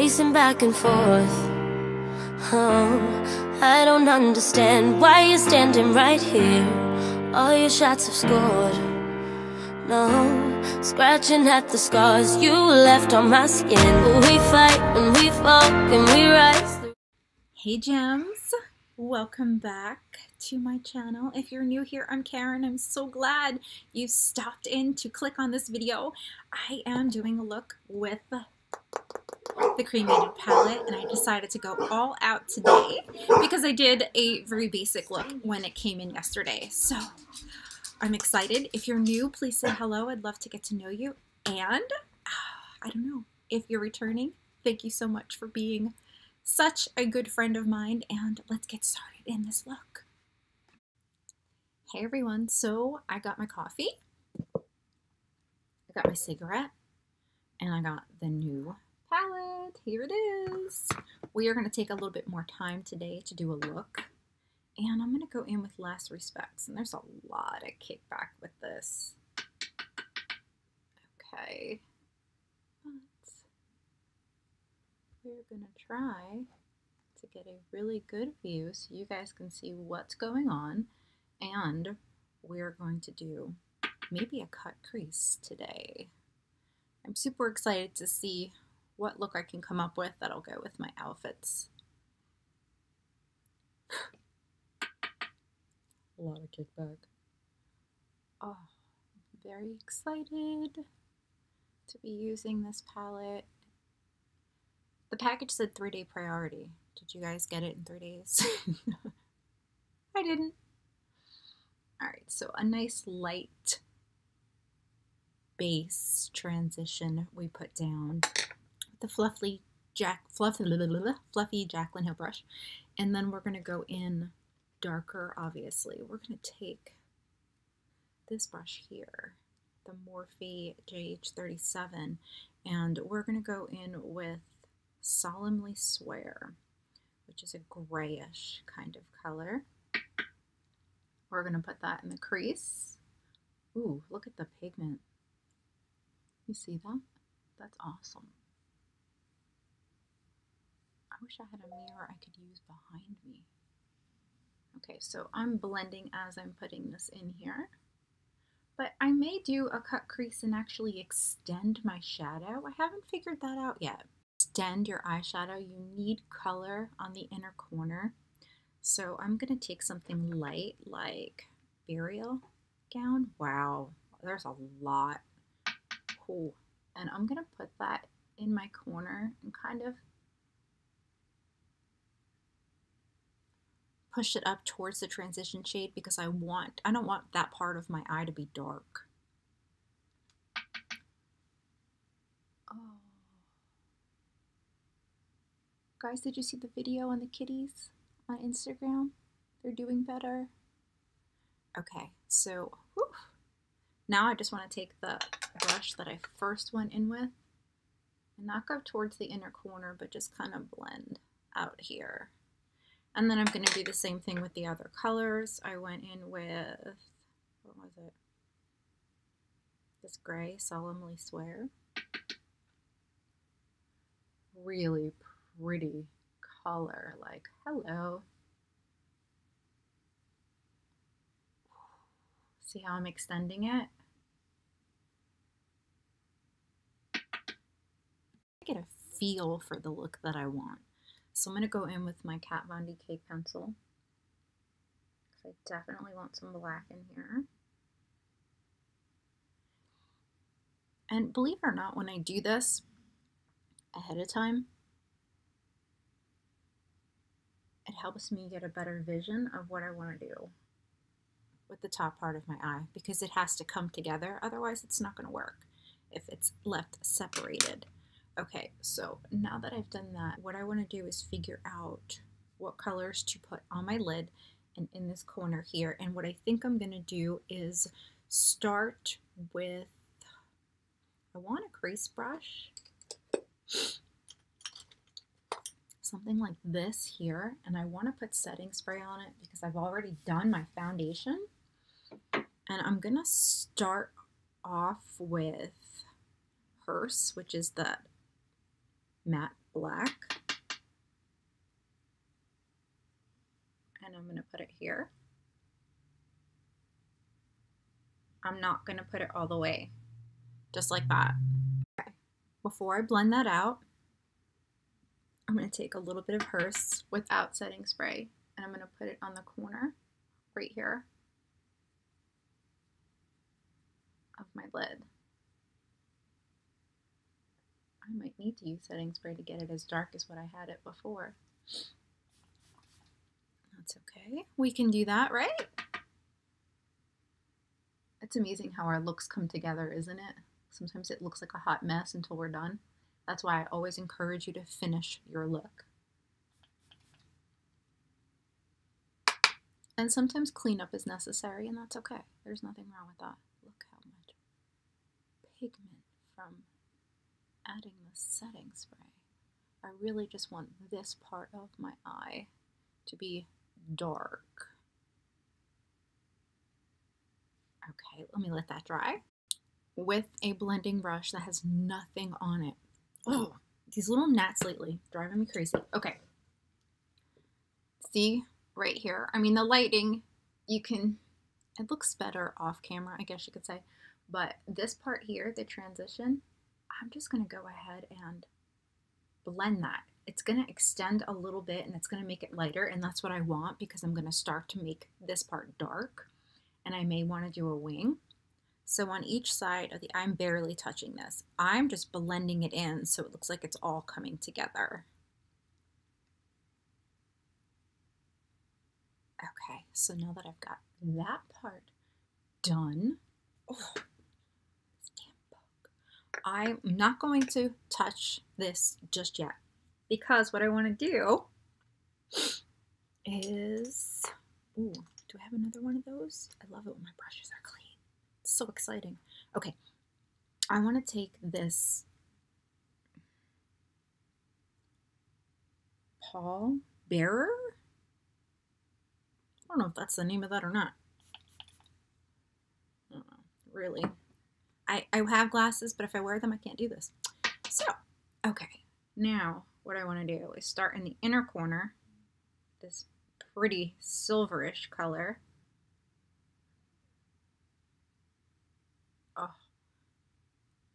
pacing back and forth. Oh, I don't understand why you're standing right here. All your shots have scored. No, scratching at the scars you left on my skin. We fight and we fall and we rise. Hey gems, welcome back to my channel. If you're new here, I'm Karen. I'm so glad you stopped in to click on this video. I am doing a look with the Cremated palette, and I decided to go all out today because I did a very basic look when it came in yesterday. So I'm excited. If you're new, please say hello. I'd love to get to know you. And I don't know, if you're returning, thank you so much for being such a good friend of mine, and let's get started in this look. Hey everyone, so I got my coffee, I got my cigarette, and I got the new palette. Here it is. We are going to take a little bit more time today to do a look, and I'm going to go in with last respects, and there's a lot of kickback with this. Okay. We're gonna try to get a really good view so you guys can see what's going on, and we're going to do maybe a cut crease today. I'm super excited to see what look I can come up with that'll go with my outfits. A lot of kickback. Oh, I'm very excited to be using this palette. The package said 3-day priority. Did you guys get it in 3 days? I didn't. Alright, so a nice light base transition we put down with the fluffy Jaclyn Hill brush. And then we're going to go in darker, obviously. We're going to take this brush here, the Morphe JH37, and we're going to go in with Solemnly Swear, which is a grayish kind of color. We're going to put that in the crease. Ooh, look at the pigment. You see that? That's awesome. I wish I had a mirror I could use behind me. Okay, so I'm blending as I'm putting this in here. But I may do a cut crease and actually extend my shadow. I haven't figured that out yet. Extend your eyeshadow, you need color on the inner corner. So I'm going to take something light like Burial Gown. Wow, there's a lot. Cool. And I'm going to put that in my corner and kind of push it up towards the transition shade because I don't want that part of my eye to be dark. Guys, did you see the video on the kitties on Instagram? They're doing better. Okay, so whew. Now I just want to take the brush that I first went in with and not go towards the inner corner, but just kind of blend out here. And then I'm going to do the same thing with the other colors. I went in with, what was it? This gray, Solemnly Swear. Really pretty color, like hello. See how I'm extending it? I get a feel for the look that I want. So I'm going to go in with my Kat Von D Cake pencil. I definitely want some black in here. And believe it or not, when I do this ahead of time, it helps me get a better vision of what I want to do with the top part of my eye, because it has to come together. Otherwise, it's not going to work if it's left separated. Okay, so now that I've done that, what I want to do is figure out what colors to put on my lid and in this corner here. And what I think I'm going to do is start with, I want a crease brush. Something like this here, and I want to put setting spray on it because I've already done my foundation. And I'm gonna start off with Hearse, which is the matte black. And I'm going to put it here. I'm not going to put it all the way, just like that. Okay. Before I blend that out, I'm going to take a little bit of Hearst without setting spray, and I'm going to put it on the corner right here of my lid. I might need to use setting spray to get it as dark as what I had it before. That's okay. We can do that, right? It's amazing how our looks come together, isn't it? Sometimes it looks like a hot mess until we're done. That's why I always encourage you to finish your look. And sometimes cleanup is necessary, and that's okay. There's nothing wrong with that. Look how much pigment from adding the setting spray. I really just want this part of my eye to be dark. Okay, let me let that dry. With a blending brush that has nothing on it. Oh, these little gnats lately driving me crazy. Okay. See right here? I mean, the lighting, it looks better off camera, I guess you could say. But this part here, the transition, I'm just going to go ahead and blend that. It's going to extend a little bit and it's going to make it lighter, and that's what I want because I'm going to start to make this part dark, and I may want to do a wing. So on each side of the, I'm barely touching this. I'm just blending it in so it looks like it's all coming together. Okay, so now that I've got that part done, oh, I'm not going to touch this just yet because what I want to do is, ooh, do I have another one of those? I love it when my brushes are clean. It's so exciting. Okay, I want to take this Paul Bearer. I don't know if that's the name of that or not. I don't know, really. I have glasses, but if I wear them, I can't do this. So, okay, now what I want to do is start in the inner corner, this pretty silverish color. Oh,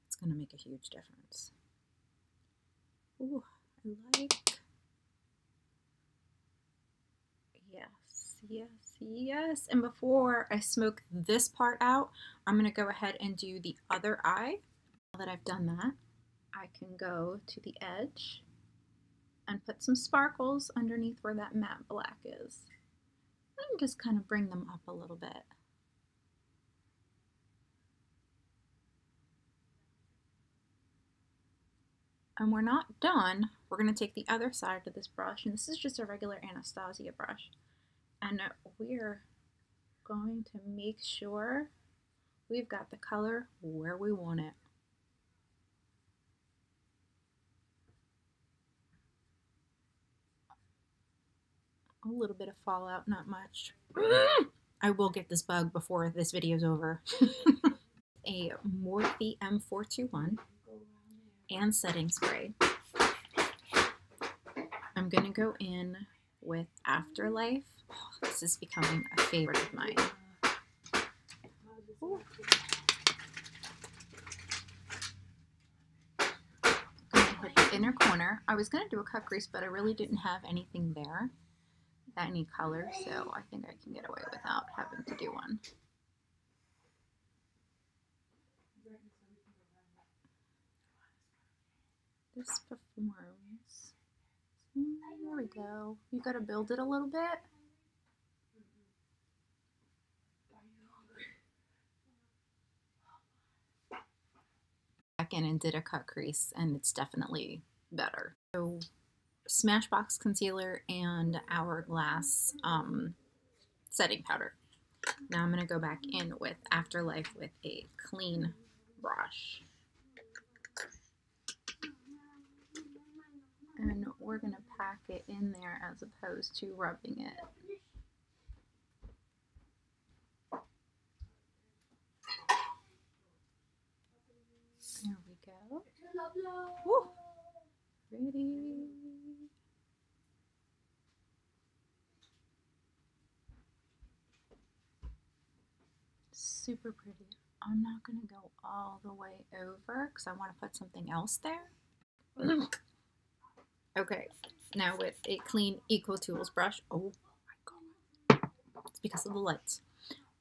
it's going to make a huge difference. Ooh, I like, yes, yes, yes. And before I smoke this part out, I'm going to go ahead and do the other eye. Now that I've done that, I can go to the edge and put some sparkles underneath where that matte black is. And just kind of bring them up a little bit. And we're not done. We're going to take the other side of this brush, and this is just a regular Anastasia brush. And we're going to make sure we've got the color where we want it. A little bit of fallout, not much. I will get this bug before this video is over. A Morphe M421 and setting spray. I'm going to go in with Afterlife. Oh, this is becoming a favorite of mine. Ooh. I'm going to hit the inner corner. I was going to do a cut crease, but I really didn't have anything there that need color, so I think I can get away without having to do one. This performs. There we go. You got to build it a little bit. Back in and did a cut crease, and it's definitely better. So Smashbox concealer and Hourglass setting powder. Now I'm going to go back in with Afterlife with a clean brush. And we're going to pack it in there as opposed to rubbing it. There we go. Woo. pretty. Super pretty. I'm not going to go all the way over because I want to put something else there. Okay, now with a clean Eco Tools brush. Oh my god. It's because of the lights.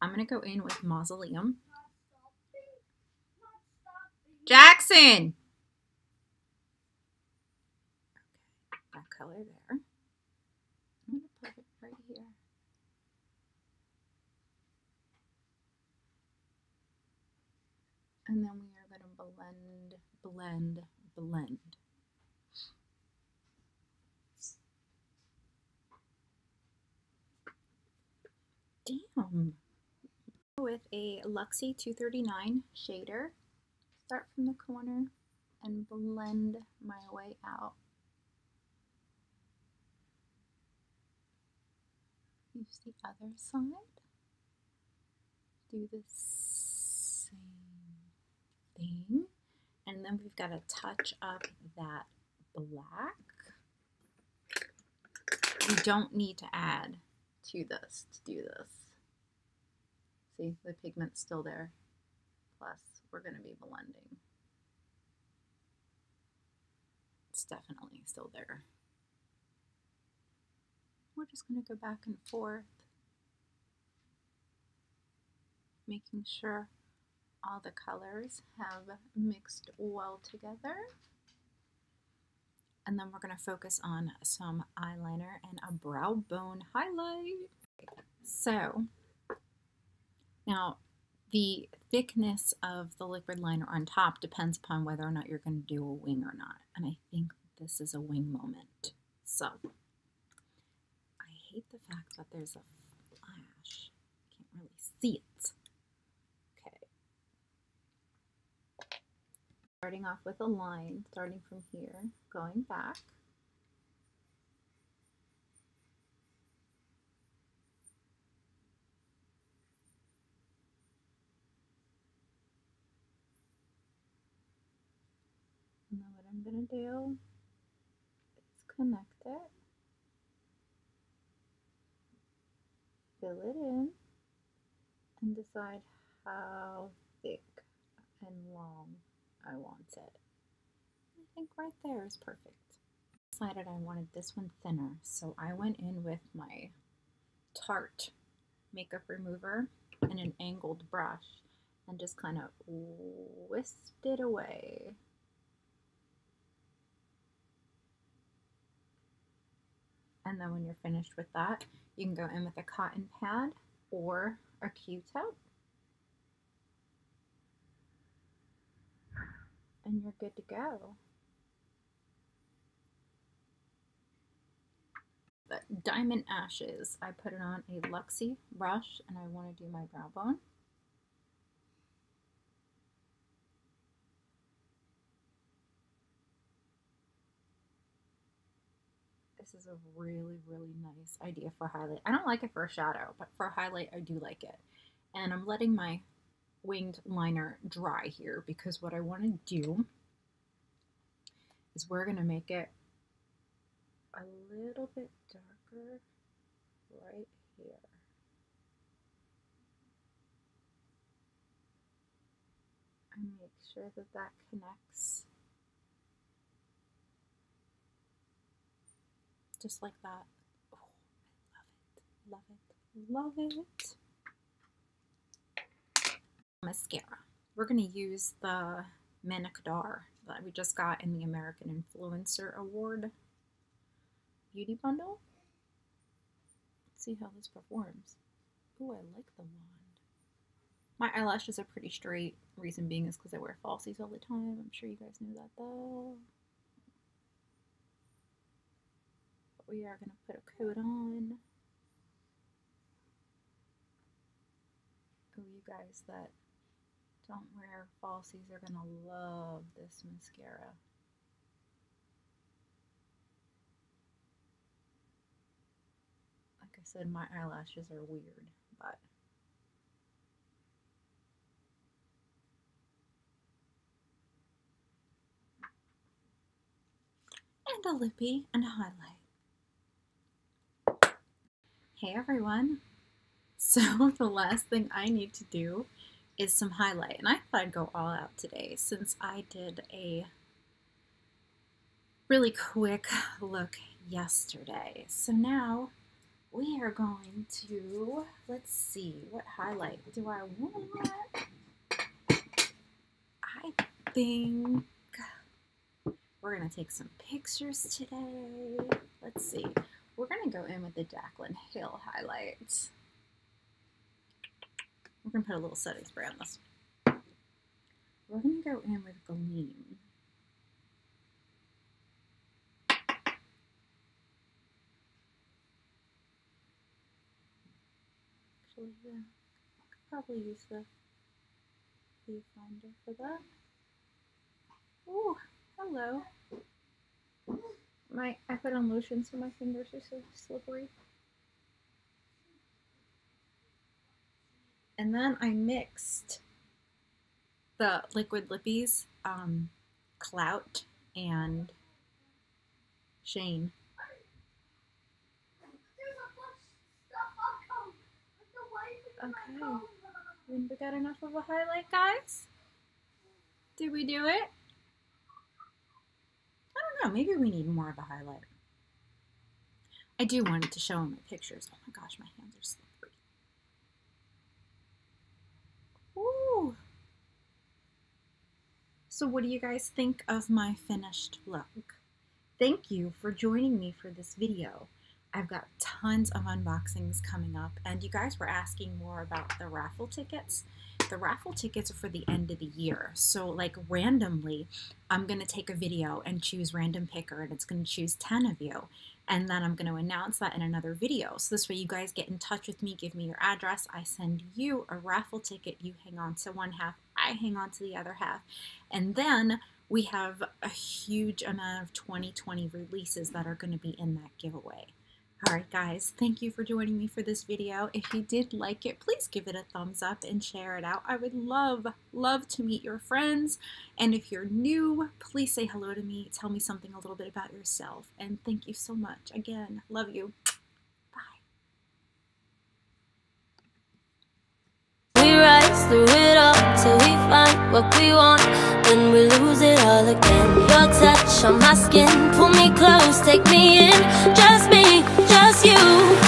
I'm going to go in with Mausoleum. Jackson! Okay, that color there. I'm going to put it right here. And then we are going to blend, blend, blend. Damn. With a Luxie 239 shader, start from the corner and blend my way out. Use the other side. Do the same thing. And then we've got to touch up that black. We don't need to add to this to do this. See, the pigment's still there. Plus, we're going to be blending. It's definitely still there. We're just going to go back and forth, making sure all the colors have mixed well together. And then we're going to focus on some eyeliner and a brow bone highlight. So, now the thickness of the liquid liner on top depends upon whether or not you're going to do a wing or not. And I think this is a wing moment. So, I hate the fact that there's a flash. I can't really see it. Okay. Starting off with a line, starting from here, going back. And then what I'm going to do is connect it, fill it in, and decide how thick and long I want it. I think right there is perfect. I decided I wanted this one thinner, so I went in with my Tarte makeup remover and an angled brush and just kind of whisked it away. And then when you're finished with that, you can go in with a cotton pad or a Q-tip. And you're good to go. The Diamond Ashes, I put it on a Luxie brush and I want to do my brow bone. This is a really, really nice idea for highlight. I don't like it for a shadow, but for a highlight, I do like it. And I'm letting my winged liner dry here because what I want to do is we're going to make it a little bit darker right here. And make sure that that connects just like that. Oh, I love it, love it, love it. Mascara. We're going to use the Manicadar that we just got in the American Influencer Award beauty bundle. Let's see how this performs. Ooh, I like the wand. My eyelashes are pretty straight. Reason being is because I wear falsies all the time. I'm sure you guys knew that though. But we are going to put a coat on. Oh, you guys that don't wear falsies are going to love this mascara. Like I said, my eyelashes are weird, but and a lippy and a highlight. Hey everyone. So the last thing I need to do is some highlight, and I thought I'd go all out today since I did a really quick look yesterday. So now we are going to, let's see, what highlight do I want? I think we're going to take some pictures today. Let's see. We're going to go in with the Jaclyn Hill highlight. We're going to put a little setting spray on this. We're going to go in with Gleam. Actually, yeah, I could probably use the viewfinder for that. Ooh, hello. I put on lotion so my fingers are so slippery. And then I mixed the liquid lippies, Clout and Shane. Okay, we got enough of a highlight, guys? Did we do it? I don't know, maybe we need more of a highlight. I do want it to show in my pictures. Oh my gosh, my hands are slippery. Ooh. So what do you guys think of my finished look? Thank you for joining me for this video. I've got tons of unboxings coming up, and you guys were asking more about the raffle tickets. The raffle tickets are for the end of the year. So like randomly, I'm going to take a video and choose random picker, and it's going to choose 10 of you. And then I'm going to announce that in another video. So this way you guys get in touch with me, give me your address. I send you a raffle ticket. You hang on to one half. I hang on to the other half. And then we have a huge amount of 2020 releases that are going to be in that giveaway. Alright guys, thank you for joining me for this video. If you did like it, please give it a thumbs up and share it out. I would love to meet your friends. And if you're new, please say hello to me. Tell me something a little bit about yourself. And thank you so much. Again, love you. Bye. We rise through it all till we find what we want. Then we lose it all again. Your touch on my skin, pull me close, take me in. Just me, just you.